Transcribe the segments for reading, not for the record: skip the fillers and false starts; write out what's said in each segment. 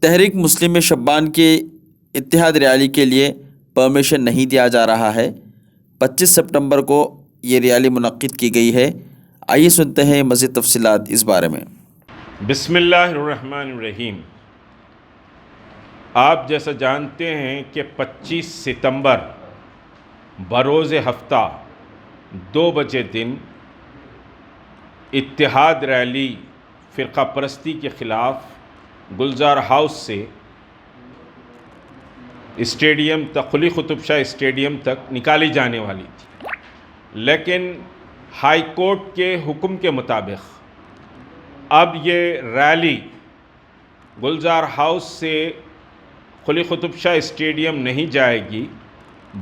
تحریک مسلم شبان کے اتحاد ریالی کے لیے پرمیشن نہیں دیا جا رہا ہے۔ 25 سپٹمبر کو یہ ریالی منعقد کی گئی ہے۔ آئیے سنتے ہیں مزید تفصیلات اس بارے میں۔ بسم اللہ الرحمن الرحیم۔ آپ جیسا جانتے ہیں کہ 25 ستمبر بروز ہفتہ 2 بجے دن اتحاد ریلی فرقہ پرستی کے خلاف گلزار ہاؤس سے اسٹیڈیم تک، قلی قطب شاہ اسٹیڈیم تک نکالی جانے والی تھی، لیکن ہائی کورٹ کے حکم کے مطابق اب یہ ریلی گلزار ہاؤس سے قلی قطب شاہ اسٹیڈیم نہیں جائے گی،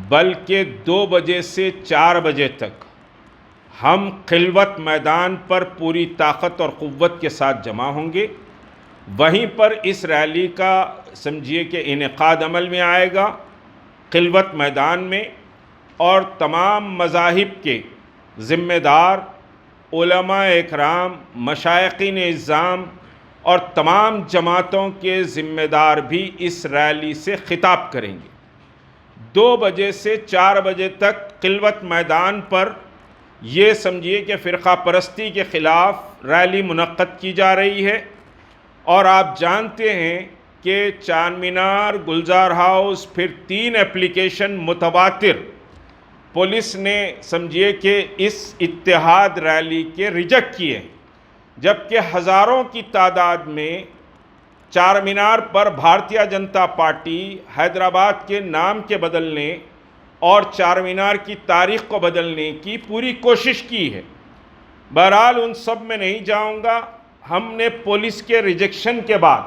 بلکہ 2 بجے سے 4 بجے تک ہم خلوت میدان پر پوری طاقت اور قوت کے ساتھ جمع ہوں گے۔ وہیں پر اس ریلی کا سمجھیے کہ انعقاد عمل میں آئے گا خلوت میدان میں، اور تمام مذاہب کے ذمہ دار، علماء اکرام، مشائقین اعظام اور تمام جماعتوں کے ذمہ دار بھی اس ریلی سے خطاب کریں گے۔ 2 بجے سے 4 بجے تک خلوت میدان پر یہ سمجھیے کہ فرقہ پرستی کے خلاف ریلی منعقد کی جا رہی ہے، اور آپ جانتے ہیں کہ چار مینار، گلزار ہاؤس، پھر 3 اپلیکیشن متواتر پولیس نے سمجھیے کہ اس اتحاد ریلی کے ریجیکٹ کیے، جبکہ ہزاروں کی تعداد میں چار مینار پر بھارتیہ جنتا پارٹی حیدرآباد کے نام کے بدلنے اور چار مینار کی تاریخ کو بدلنے کی پوری کوشش کی ہے۔ بہرحال ان سب میں نہیں جاؤں گا۔ ہم نے پولیس کے ریجیکشن کے بعد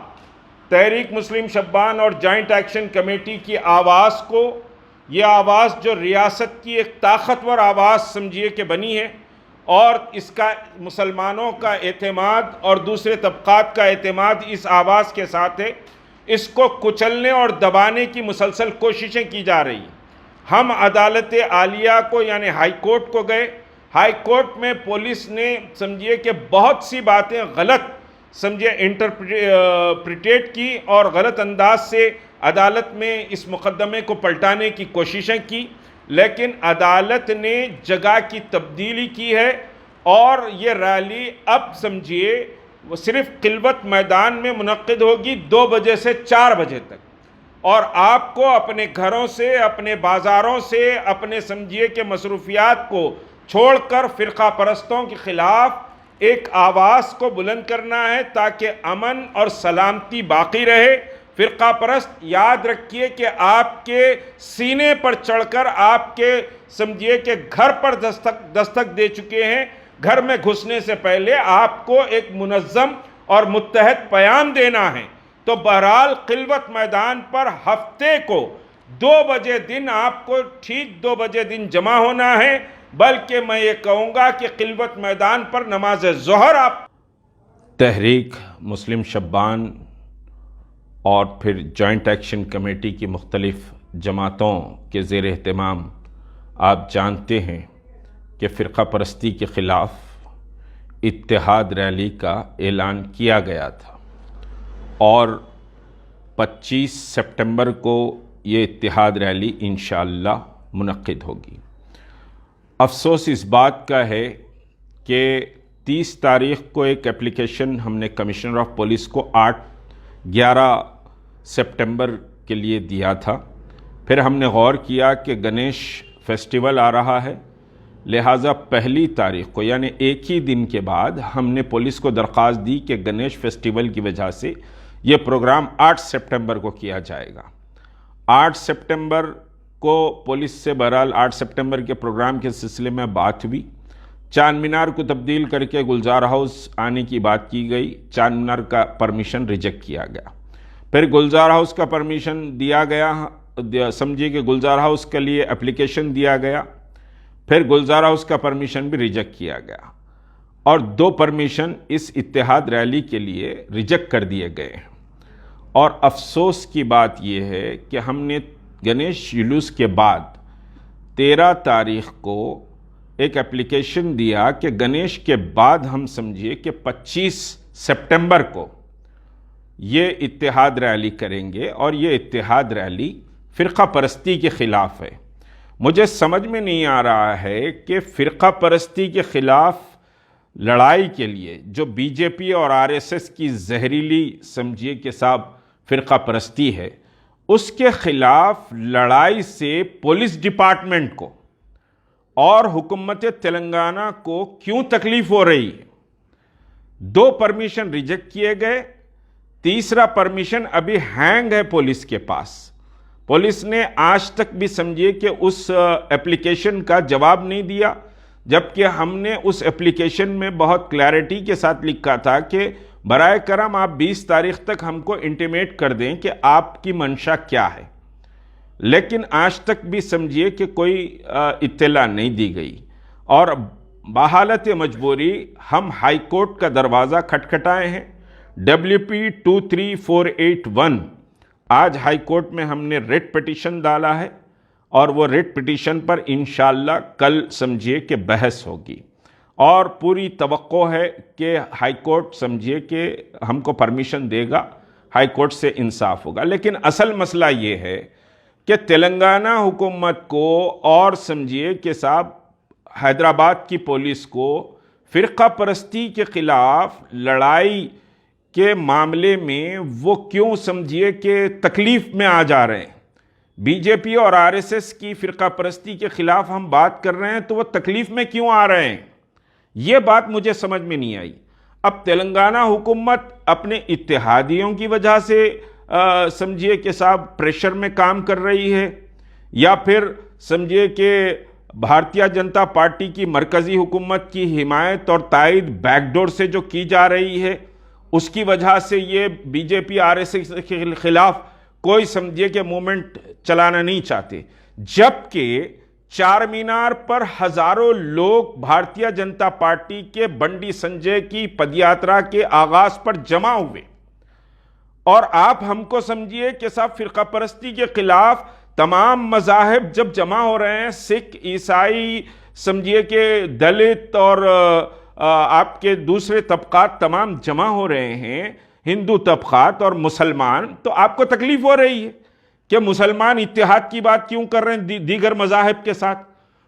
تحریک مسلم شبان اور جوائنٹ ایکشن کمیٹی کی آواز کو، یہ آواز جو ریاست کی ایک طاقتور آواز سمجھیے کہ بنی ہے، اور اس کا مسلمانوں کا اعتماد اور دوسرے طبقات کا اعتماد اس آواز کے ساتھ ہے، اس کو کچلنے اور دبانے کی مسلسل کوششیں کی جا رہی ہیں۔ ہم عدالت عالیہ کو یعنی ہائی کورٹ کو گئے۔ ہائی کورٹ میں پولیس نے سمجھیے کہ بہت سی باتیں غلط سمجھے انٹرپریٹیٹ کی اور غلط انداز سے عدالت میں اس مقدمے کو پلٹانے کی کوششیں کی، لیکن عدالت نے جگہ کی تبدیلی کی ہے، اور یہ ریلی اب سمجھیے وہ صرف خلوت میدان میں منعقد ہوگی 2 بجے سے 4 بجے تک، اور آپ کو اپنے گھروں سے، اپنے بازاروں سے، اپنے سمجھیے کہ مصروفیات کو چھوڑ کر فرقہ پرستوں کے خلاف ایک آواز کو بلند کرنا ہے تاکہ امن اور سلامتی باقی رہے۔ فرقہ پرست یاد رکھیے کہ آپ کے سینے پر چڑھ کر آپ کے سمجھیے کہ گھر پر دستک دے چکے ہیں۔ گھر میں گھسنے سے پہلے آپ کو ایک منظم اور متحد پیام دینا ہے۔ تو بہرحال خلوت میدان پر ہفتے کو 2 بجے دن آپ کو ٹھیک 2 بجے دن جمع ہونا ہے، بلکہ میں یہ کہوں گا کہ خلوت میدان پر نماز ظہر آپ تحریک مسلم شبان اور پھر جوائنٹ ایکشن کمیٹی کی مختلف جماعتوں کے زیر اہتمام آپ جانتے ہیں کہ فرقہ پرستی کے خلاف اتحاد ریلی کا اعلان کیا گیا تھا، اور 25 سپٹمبر کو یہ اتحاد ریلی انشاءاللہ منعقد ہوگی۔ افسوس اس بات کا ہے کہ 30 تاریخ کو ایک اپلیکیشن ہم نے کمشنر آف پولیس کو 11 سپٹمبر کے لیے دیا تھا، پھر ہم نے غور کیا کہ گنیش فیسٹیول آ رہا ہے، لہٰذا 1 تاریخ کو یعنی ایک ہی دن کے بعد ہم نے پولیس کو درخواست دی کہ گنیش فیسٹیول کی وجہ سے یہ پروگرام 8 سپٹمبر کو کیا جائے گا۔ 8 سپٹمبر کو پولیس سے بہرحال 8 سپٹمبر کے پروگرام کے سلسلے میں بات ہوئی، چاند مینار کو تبدیل کر کے گلزار ہاؤس آنے کی بات کی گئی، چاند مینار کا پرمیشن ریجیکٹ کیا گیا، پھر گلزار ہاؤس کا پرمیشن دیا گیا، سمجھیے کہ گلزار ہاؤس کے لیے اپلیکیشن دیا گیا، پھر گلزار ہاؤس کا پرمیشن بھی ریجیکٹ کیا گیا، اور 2 پرمیشن اس اتحاد ریلی کے لیے ریجیکٹ کر دیے گئے ہیں۔ اور افسوس کی بات یہ ہے کہ ہم نے گنیش جلوس کے بعد 13 تاریخ کو ایک اپلیکیشن دیا کہ گنیش کے بعد ہم سمجھیے کہ 25 سپٹمبر کو یہ اتحاد ریلی کریں گے اور یہ اتحاد ریلی فرقہ پرستی کے خلاف ہے۔ مجھے سمجھ میں نہیں آ رہا ہے کہ فرقہ پرستی کے خلاف لڑائی کے لیے جو بی جے پی اور آر ایس ایس کی زہریلی سمجھیے کہ صاحب فرقہ پرستی ہے، اس کے خلاف لڑائی سے پولیس ڈپارٹمنٹ کو اور حکومت تلنگانہ کو کیوں تکلیف ہو رہی ہے؟ 2 پرمیشن ریجیکٹ کیے گئے، تیسرا پرمیشن ابھی ہینگ ہے پولیس کے پاس۔ پولیس نے آج تک بھی سمجھیے کہ اس اپلیکیشن کا جواب نہیں دیا، جبکہ ہم نے اس اپلیکیشن میں بہت کلیئرٹی کے ساتھ لکھا تھا کہ برائے کرم آپ 20 تاریخ تک ہم کو انٹیمیٹ کر دیں کہ آپ کی منشا کیا ہے، لیکن آج تک بھی سمجھیے کہ کوئی اطلاع نہیں دی گئی، اور بحالت مجبوری ہم ہائی کورٹ کا دروازہ کھٹکھٹائے ہیں۔ WP 23481 آج ہائی کورٹ میں ہم نے ریٹ پٹیشن ڈالا ہے، اور وہ ریٹ پٹیشن پر انشاءاللہ کل سمجھیے کہ بحث ہوگی، اور پوری توقع ہے کہ ہائی کورٹ سمجھیے کہ ہم کو پرمیشن دے گا، ہائی کورٹ سے انصاف ہوگا۔ لیکن اصل مسئلہ یہ ہے کہ تلنگانہ حکومت کو اور سمجھیے کہ صاحب حیدرآباد کی پولیس کو فرقہ پرستی کے خلاف لڑائی کے معاملے میں وہ کیوں سمجھیے کہ تکلیف میں آ جا رہے ہیں؟ بی جے پی اور آر ایس ایس کی فرقہ پرستی کے خلاف ہم بات کر رہے ہیں تو وہ تکلیف میں کیوں آ رہے ہیں؟ یہ بات مجھے سمجھ میں نہیں آئی۔ اب تلنگانہ حکومت اپنے اتحادیوں کی وجہ سے سمجھیے کہ صاحب پریشر میں کام کر رہی ہے، یا پھر سمجھیے کہ بھارتیہ جنتا پارٹی کی مرکزی حکومت کی حمایت اور تائید بیک ڈور سے جو کی جا رہی ہے، اس کی وجہ سے یہ B J P R S S کے خلاف کوئی سمجھیے کہ موومنٹ چلانا نہیں چاہتے، جبکہ چار مینار پر ہزاروں لوگ بھارتیہ جنتا پارٹی کے بنڈی سنجے کی پدیاترا کے آغاز پر جمع ہوئے، اور آپ ہم کو سمجھیے کہ صاحب فرقہ پرستی کے خلاف تمام مذاہب جب جمع ہو رہے ہیں، سکھ، عیسائی، سمجھیے کہ دلت اور آپ کے دوسرے طبقات تمام جمع ہو رہے ہیں، ہندو طبقات اور مسلمان، تو آپ کو تکلیف ہو رہی ہے کہ مسلمان اتحاد کی بات کیوں کر رہے ہیں دیگر مذاہب کے ساتھ؟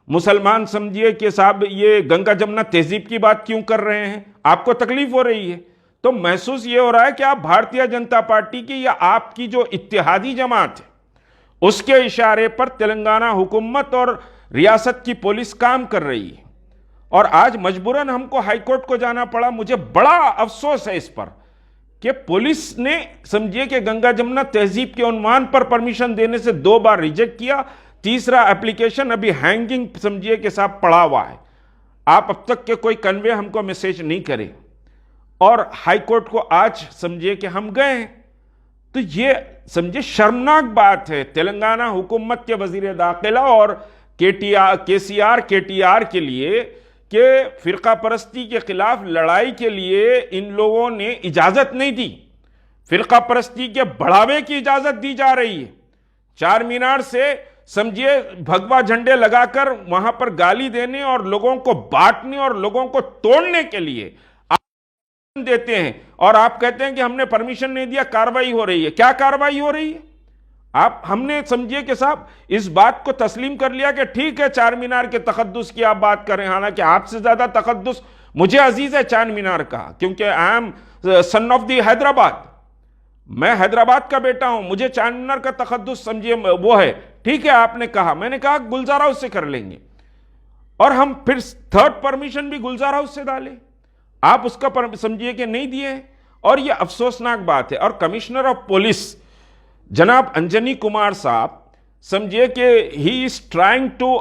مسلمان سمجھیے کہ صاحب یہ گنگا جمنا تہذیب کی بات کیوں کر رہے ہیں؟ آپ کو تکلیف ہو رہی ہے۔ تو محسوس یہ ہو رہا ہے کہ آپ بھارتیہ جنتا پارٹی کی یا آپ کی جو اتحادی جماعت ہے اس کے اشارے پر تلنگانہ حکومت اور ریاست کی پولیس کام کر رہی ہے، اور آج مجبوراً ہم کو ہائی کورٹ کو جانا پڑا۔ مجھے بڑا افسوس ہے اس پر کہ پولیس نے سمجھیے کہ گنگا جمنا تہذیب کے عنوان پر پرمیشن دینے سے 2 بار ریجیکٹ کیا، تیسرا اپلیکیشن ابھی ہینگنگ سمجھیے کہ صاحب پڑا ہوا ہے۔ آپ اب تک کے کوئی کنوے ہم کو میسیج نہیں کرے، اور ہائی کورٹ کو آج سمجھیے کہ ہم گئے ہیں، تو یہ سمجھے شرمناک بات ہے تلنگانہ حکومت کے وزیر داخلہ اور کے سی آر کے لیے کہ فرقہ پرستی کے خلاف لڑائی کے لیے ان لوگوں نے اجازت نہیں دی، فرقہ پرستی کے بڑھاوے کی اجازت دی جا رہی ہے۔ چار مینار سے سمجھیے بھگوا جھنڈے لگا کر وہاں پر گالی دینے اور لوگوں کو بانٹنے اور لوگوں کو توڑنے کے لیے دیتے ہیں، اور آپ کہتے ہیں کہ ہم نے پرمیشن نہیں دیا، کاروائی ہو رہی ہے۔ کیا کاروائی ہو رہی ہے؟ ہم نے سمجھیے کہ صاحب اس بات کو تسلیم کر لیا کہ ٹھیک ہے چار مینار کے تقدس کی آپ بات کریں، حالانکہ آپ سے زیادہ تقدس مجھے عزیز ہے چار مینار کا، کیونکہ I am son of the Hyderabad, میں حیدرآباد کا بیٹا ہوں، مجھے چار مینار کا تقدس سمجھیے وہ ہے۔ ٹھیک ہے آپ نے کہا، میں نے کہا گلزار ہاؤس سے کر لیں گے، اور ہم پھر 3rd پرمیشن بھی گلزار ہاؤس سے ڈالیں، آپ اس کا سمجھیے کہ نہیں دیے، اور یہ افسوسناک بات ہے۔ اور کمشنر آف پولیس جناب انجنی کمار صاحب سمجھیے کہ ہی از ٹرائنگ ٹو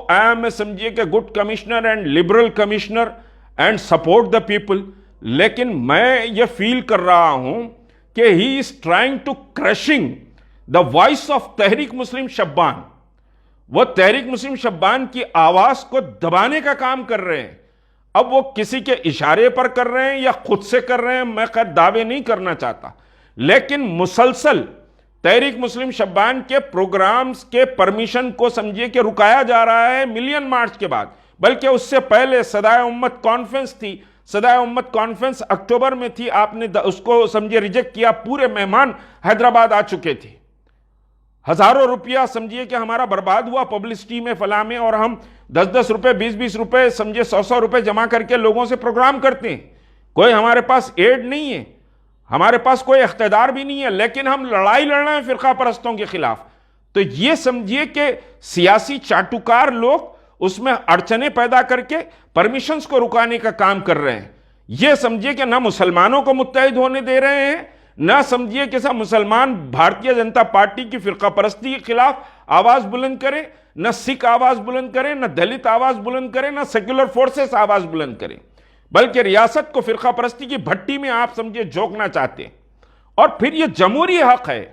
سمجھیے کہ good commissioner and liberal commissioner and support the people, لیکن میں یہ فیل کر رہا ہوں کہ he is trying to crushing the voice of Tehreek Muslim شبان، وہ تحریک مسلم شبان کی آواز کو دبانے کا کام کر رہے ہیں۔ اب وہ کسی کے اشارے پر کر رہے ہیں یا خود سے کر رہے ہیں، میں خیر دعوے نہیں کرنا چاہتا، لیکن مسلسل تحریک مسلم شبان کے پروگرامز کے پرمیشن کو سمجھیے کہ رکایا جا رہا ہے ملین مارچ کے بعد، بلکہ اس سے پہلے صدائے امت کانفرنس تھی صدائے امت کانفرنس اکتوبر میں تھی، آپ نے اس کو سمجھے ریجیکٹ کیا، پورے مہمان حیدرآباد آ چکے تھے، ہزاروں روپیہ سمجھیے کہ ہمارا برباد ہوا پبلسٹی میں فلاں میں، اور ہم 10 روپے 20 روپے سمجھے 100 روپے جمع کر کے لوگوں سے پروگرام کرتے ہیں. کوئی ہمارے پاس ایڈ نہیں ہے، ہمارے پاس کوئی اقتدار بھی نہیں ہے، لیکن ہم لڑائی لڑ رہے ہیں فرقہ پرستوں کے خلاف. تو یہ سمجھیے کہ سیاسی چاٹوکار لوگ اس میں اڑچنیں پیدا کر کے پرمیشنز کو رکانے کا کام کر رہے ہیں. یہ سمجھیے کہ نہ مسلمانوں کو متحد ہونے دے رہے ہیں، نہ سمجھیے کہ سب مسلمان بھارتیہ جنتا پارٹی کی فرقہ پرستی کے خلاف آواز بلند کریں، نہ سکھ آواز بلند کریں، نہ دلت آواز بلند کریں، نہ سیکولر فورسز آواز بلند کریں، بلکہ ریاست کو فرقہ پرستی کی بھٹی میں آپ سمجھے جھونکنا چاہتے ہیں. اور پھر یہ جمہوری حق ہے،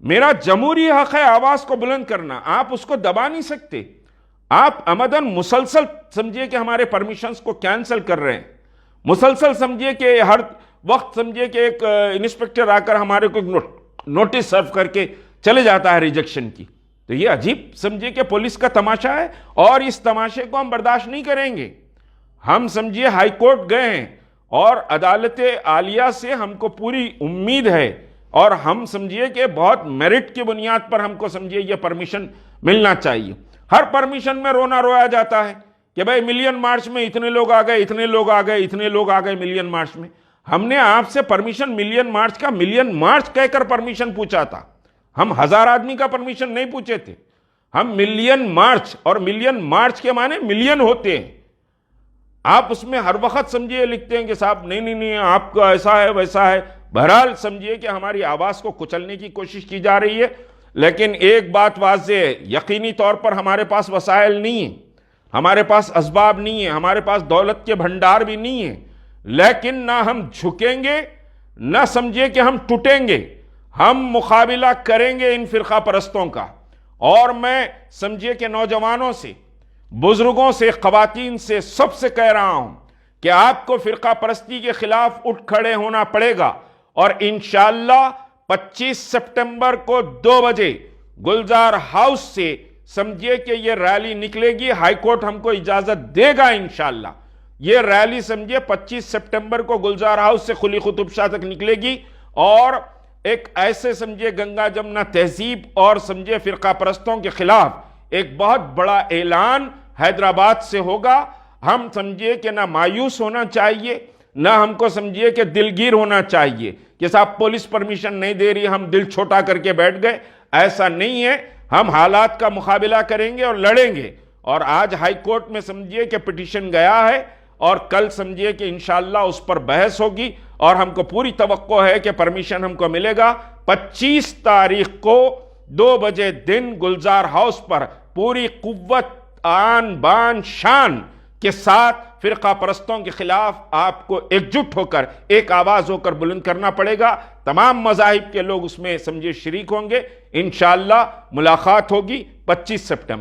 میرا جمہوری حق ہے آواز کو بلند کرنا، آپ اس کو دبا نہیں سکتے. آپ عمدن مسلسل سمجھیے کہ ہمارے پرمیشنز کو کینسل کر رہے ہیں، مسلسل سمجھیے کہ ہر وقت سمجھیے کہ ایک انسپیکٹر آ کر ہمارے کو نوٹس سرو کر کے چلے جاتا ہے ریجیکشن کی. تو یہ عجیب سمجھیے کہ پولیس کا تماشا ہے، اور اس تماشے کو ہم برداشت نہیں کریں گے. ہم سمجھیے ہائی کورٹ گئے ہیں، اور عدالت عالیہ سے ہم کو پوری امید ہے، اور ہم سمجھیے کہ بہت میرٹ کی بنیاد پر ہم کو سمجھیے یہ پرمیشن ملنا چاہیے. ہر پرمیشن میں رونا رویا جاتا ہے کہ بھائی ملین مارچ میں اتنے لوگ آ گئے، اتنے لوگ آ گئے، اتنے لوگ آ گئے ملین مارچ میں. ہم نے آپ سے پرمیشن ملین مارچ کہہ کر پرمیشن پوچھا تھا، ہم 1000 آدمی کا پرمیشن نہیں پوچھے تھے. ہم ملین مارچ، اور ملین مارچ کے معنی ملین ہوتے ہیں. آپ اس میں ہر وقت سمجھیے لکھتے ہیں کہ صاحب نہیں آپ کا ایسا ہے ویسا ہے. بہرحال سمجھیے کہ ہماری آواز کو کچلنے کی کوشش کی جا رہی ہے، لیکن ایک بات واضح ہے، یقینی طور پر ہمارے پاس وسائل نہیں ہیں، ہمارے پاس اسباب نہیں ہیں، ہمارے پاس دولت کے بھنڈار بھی نہیں ہیں، لیکن نہ ہم جھکیں گے، نہ سمجھیے کہ ہم ٹوٹیں گے. ہم مقابلہ کریں گے ان فرقہ پرستوں کا. اور میں سمجھیے کہ نوجوانوں سے، بزرگوں سے، خواتین سے، سب سے کہہ رہا ہوں کہ آپ کو فرقہ پرستی کے خلاف اٹھ کھڑے ہونا پڑے گا. اور انشاءاللہ 25 سپٹمبر کو 2 بجے گلزار ہاؤس سے سمجھیے کہ یہ ریلی نکلے گی. ہائی کورٹ ہم کو اجازت دے گا انشاءاللہ. یہ ریلی سمجھیے 25 سپٹمبر کو گلزار ہاؤس سے قلی قطب شاہ تک نکلے گی، اور ایک ایسے سمجھیے گنگا جمنا تہذیب اور سمجھیے فرقہ پرستوں کے خلاف ایک بہت بڑا اعلان حیدرآباد سے ہوگا. ہم سمجھیے کہ نہ مایوس ہونا چاہیے، نہ ہم کو سمجھیے کہ دلگیر ہونا چاہیے کہ صاحب پولیس پرمیشن نہیں دے رہی ہم دل چھوٹا کر کے بیٹھ گئے. ایسا نہیں ہے، ہم حالات کا مقابلہ کریں گے اور لڑیں گے. اور آج ہائی کورٹ میں سمجھیے کہ پٹیشن گیا ہے، اور کل سمجھیے کہ انشاءاللہ اس پر بحث ہوگی، اور ہم کو پوری توقع ہے کہ پرمیشن ہم کو ملے گا. 25 تاریخ کو 2 بجے دن گلزار ہاؤس پر پوری قوت، آن بان شان کے ساتھ فرقہ پرستوں کے خلاف آپ کو ایک جٹ ہو کر، ایک آواز ہو کر بلند کرنا پڑے گا. تمام مذاہب کے لوگ اس میں سمجھے شریک ہوں گے. انشاءاللہ ملاقات ہوگی 25 سپٹمبر.